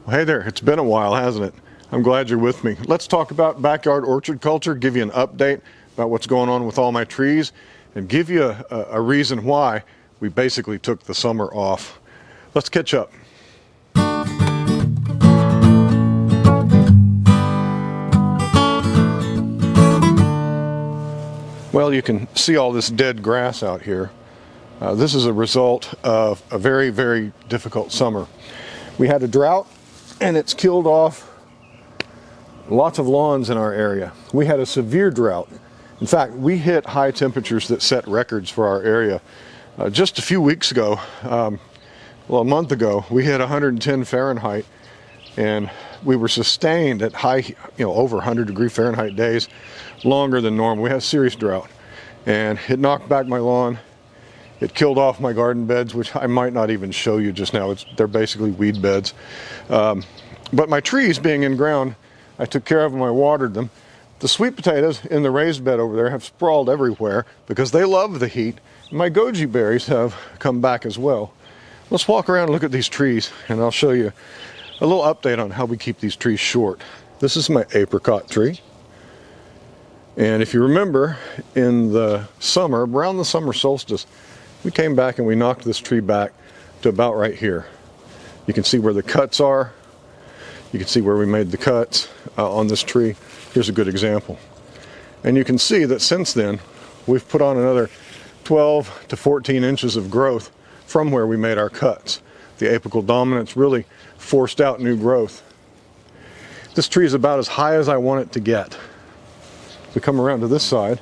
Well, hey there, it's been a while, hasn't it? I'm glad you're with me. Let's talk about backyard orchard culture, give you an update about what's going on with all my trees, and give you a reason why we basically took the summer off. Let's catch up. Well, you can see all this dead grass out here. This is a result of a very, very difficult summer. We had a drought and it's killed off lots of lawns in our area. We had a severe drought. In fact, we hit high temperatures that set records for our area. Just a few weeks ago, well, a month ago, we hit 110 Fahrenheit, and we were sustained at high, over 100-degree Fahrenheit days, longer than normal. We had a serious drought, and it knocked back my lawn. It killed off my garden beds, which I might not even show you just now. They're basically weed beds. But my trees being in ground, I took care of them, I watered them. The sweet potatoes in the raised bed over there have sprawled everywhere because they love the heat. My goji berries have come back as well. Let's walk around and look at these trees, and I'll show you a little update on how we keep these trees short. This is my apricot tree. And if you remember, in the summer, around the summer solstice, we came back and we knocked this tree back to about right here. You can see where the cuts are. You can see where we made the cuts on this tree. Here's a good example. And you can see that since then, we've put on another 12 to 14 inches of growth from where we made our cuts. The apical dominance really forced out new growth. This tree is about as high as I want it to get. If we come around to this side,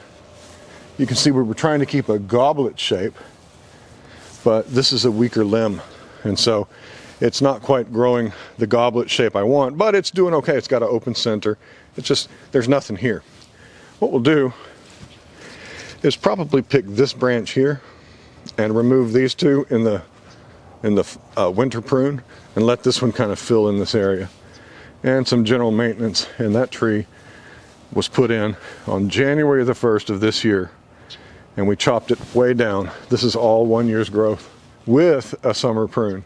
you can see we were trying to keep a goblet shape, but this is a weaker limb, and so it's not quite growing the goblet shape I want, but it's doing okay. It's got an open center. It's just, there's nothing here. What we'll do is probably pick this branch here and remove these two in the winter prune and let this one kind of fill in this area. And some general maintenance, and that tree was put in on January the 1st of this year, and we chopped it way down. This is all 1 year's growth with a summer prune.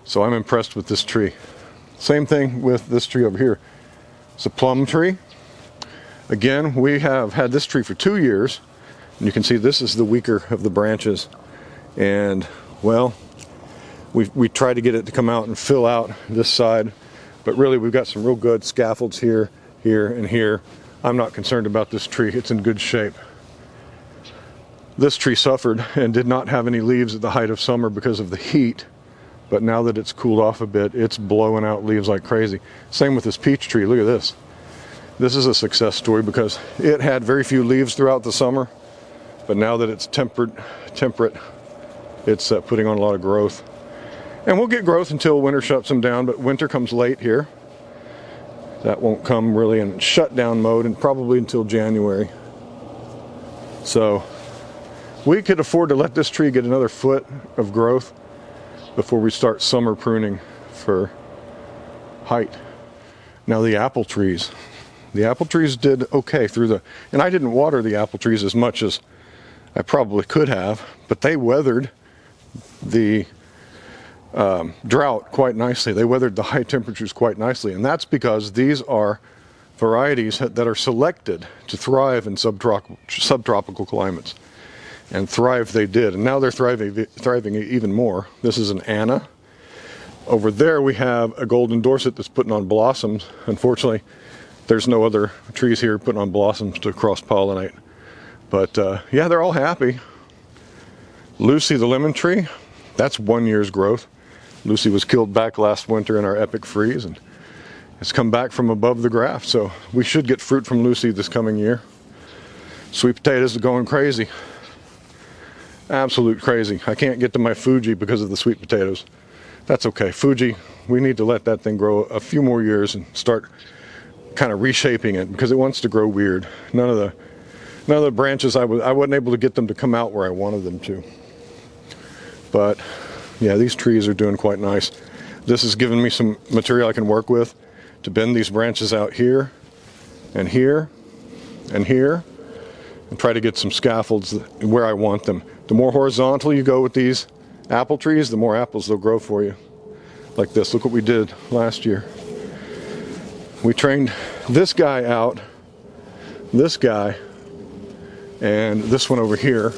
So I'm impressed with this tree. Same thing with this tree over here. It's a plum tree. Again, we have had this tree for 2 years, and you can see this is the weaker of the branches. And well, we tried to get it to come out and fill out this side, but really we've got some real good scaffolds here, here, and here. I'm not concerned about this tree. It's in good shape. This tree suffered and did not have any leaves at the height of summer because of the heat, but now that it's cooled off a bit, it's blowing out leaves like crazy. Same with this peach tree. Look at this. This is a success story because it had very few leaves throughout the summer, but now that it's temperate, it's putting on a lot of growth. And we'll get growth until winter shuts them down, but winter comes late here. That won't come really in shutdown mode and probably until January. So we could afford to let this tree get another foot of growth before we start summer pruning for height. Now the apple trees. The apple trees did okay and I didn't water the apple trees as much as I probably could have, but they weathered the drought quite nicely. They weathered the high temperatures quite nicely, and that's because these are varieties that are selected to thrive in subtropical climates. And thrive they did, and now they're thriving even more. This is an Anna. Over there we have a golden Dorset that's putting on blossoms. Unfortunately, there's no other trees here putting on blossoms to cross-pollinate. But yeah, they're all happy. Lucy the lemon tree, that's 1 year's growth. Lucy was killed back last winter in our epic freeze, and it's come back from above the graft, so we should get fruit from Lucy this coming year. Sweet potatoes are going crazy. Absolute crazy. I can't get to my Fuji because of the sweet potatoes. That's okay. Fuji, we need to let that thing grow a few more years and start kind of reshaping it because it wants to grow weird. None of the branches, I wasn't able to get them to come out where I wanted them to. But yeah, these trees are doing quite nice. This has given me some material I can work with to bend these branches out here and here and here and try to get some scaffolds where I want them. The more horizontal you go with these apple trees, the more apples they'll grow for you. like this. Look what we did last year. We trained this guy out, this guy, and this one over here.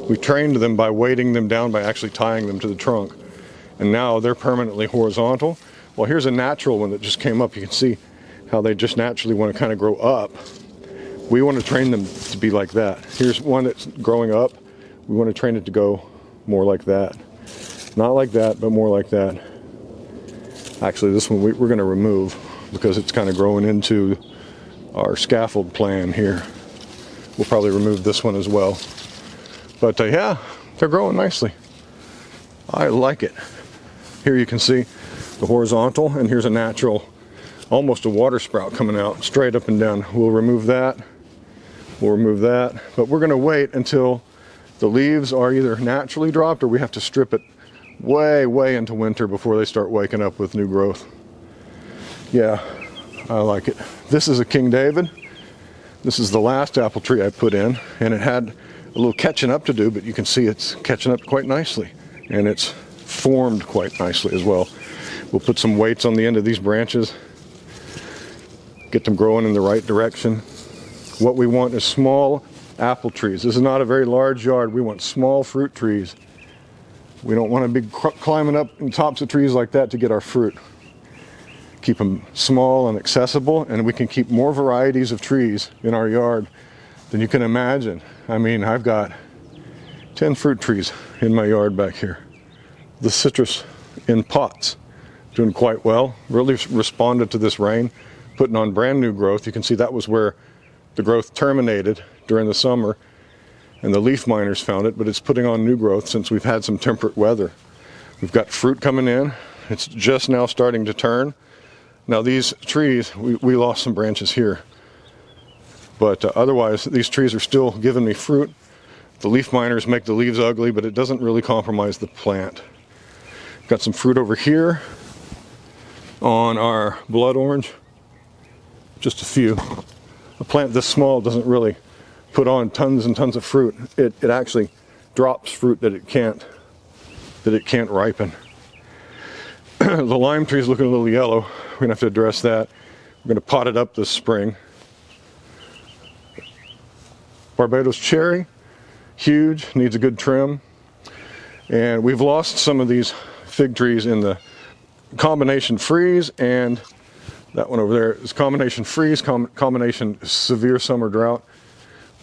We trained them by weighting them down, by actually tying them to the trunk. And now they're permanently horizontal. Well, here's a natural one that just came up. You can see how they just naturally want to kind of grow up. We want to train them to be like that. Here's one that's growing up. We want to train it to go more like that. Not like that, but more like that. Actually, this one we're going to remove because it's kind of growing into our scaffold plan here. We'll probably remove this one as well. But yeah, they're growing nicely. I like it. Here you can see the horizontal, and here's a natural, almost a water sprout coming out straight up and down. We'll remove that. We'll remove that. But we're going to wait until the leaves are either naturally dropped or we have to strip it way into winter before they start waking up with new growth. Yeah, I like it. This is a King David. This is the last apple tree I put in, and it had a little catching up to do, but you can see it's catching up quite nicely, and it's formed quite nicely as well. We'll put some weights on the end of these branches, get them growing in the right direction. What we want is small apple trees. This is not a very large yard. We want small fruit trees. We don't want to be climbing up in tops of trees like that to get our fruit. Keep them small and accessible, and we can keep more varieties of trees in our yard than you can imagine. I mean, I've got 10 fruit trees in my yard back here. The citrus in pots, doing quite well. Really responded to this rain, putting on brand new growth. You can see that was where the growth terminated during the summer, and the leaf miners found it, but it's putting on new growth since we've had some temperate weather. We've got fruit coming in. It's just now starting to turn. Now these trees, we lost some branches here, but otherwise these trees are still giving me fruit. The leaf miners make the leaves ugly, but it doesn't really compromise the plant. Got some fruit over here on our blood orange, just a few. A plant this small doesn't really put on tons and tons of fruit. It actually drops fruit that it can't ripen. The lime tree is looking a little yellow. We're gonna have to address that. We're gonna pot it up this spring. Barbados cherry, huge, needs a good trim. And we've lost some of these fig trees in the combination freeze, and that one over there is combination freeze, combination severe summer drought.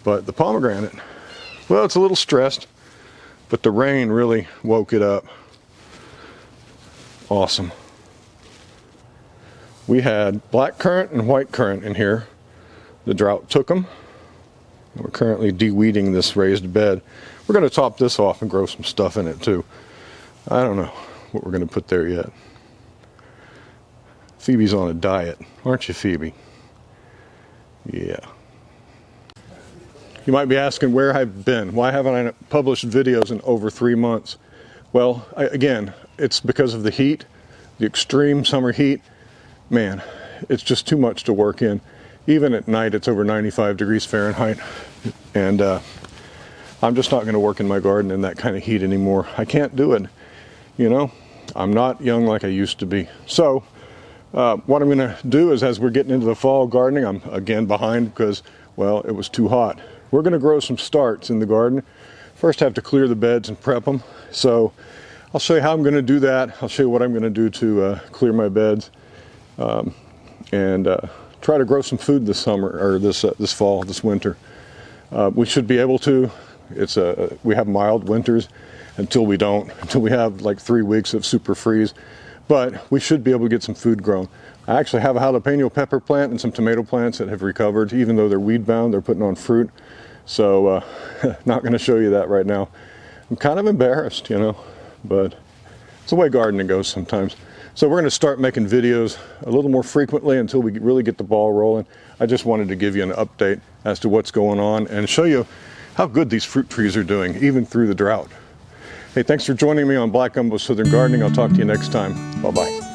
But the pomegranate, well, it's a little stressed, but the rain really woke it up. Awesome. We had black currant and white currant in here. The drought took them. We're currently de-weeding this raised bed. We're going to top this off and grow some stuff in it too. I don't know what we're going to put there yet. Phoebe's on a diet, aren't you, Phoebe? Yeah. You might be asking where I've been. Why haven't I published videos in over 3 months? Well, again, it's because of the heat, the extreme summer heat. Man, it's just too much to work in. Even at night, it's over 95 degrees Fahrenheit. And I'm just not going to work in my garden in that kind of heat anymore. I can't do it. You know, I'm not young like I used to be. So what I'm going to do is, as we're getting into the fall gardening, I'm again behind because, well, it was too hot. We're going to grow some starts in the garden. First, I have to clear the beds and prep them. So I'll show you how I'm going to do that. I'll show you what I'm going to do to clear my beds, and try to grow some food this summer, or this fall, this winter. We should be able to. We have mild winters until we don't, until we have like 3 weeks of super freeze. But we should be able to get some food grown. I actually have a jalapeno pepper plant and some tomato plants that have recovered. Even though they're weed bound, they're putting on fruit. So not going to show you that right now. I'm kind of embarrassed, you know, but it's the way gardening goes sometimes. So we're going to start making videos a little more frequently until we really get the ball rolling. I just wanted to give you an update as to what's going on and show you how good these fruit trees are doing, even through the drought. Hey, thanks for joining me on Black Gumbo Southern Gardening. I'll talk to you next time. Bye-bye.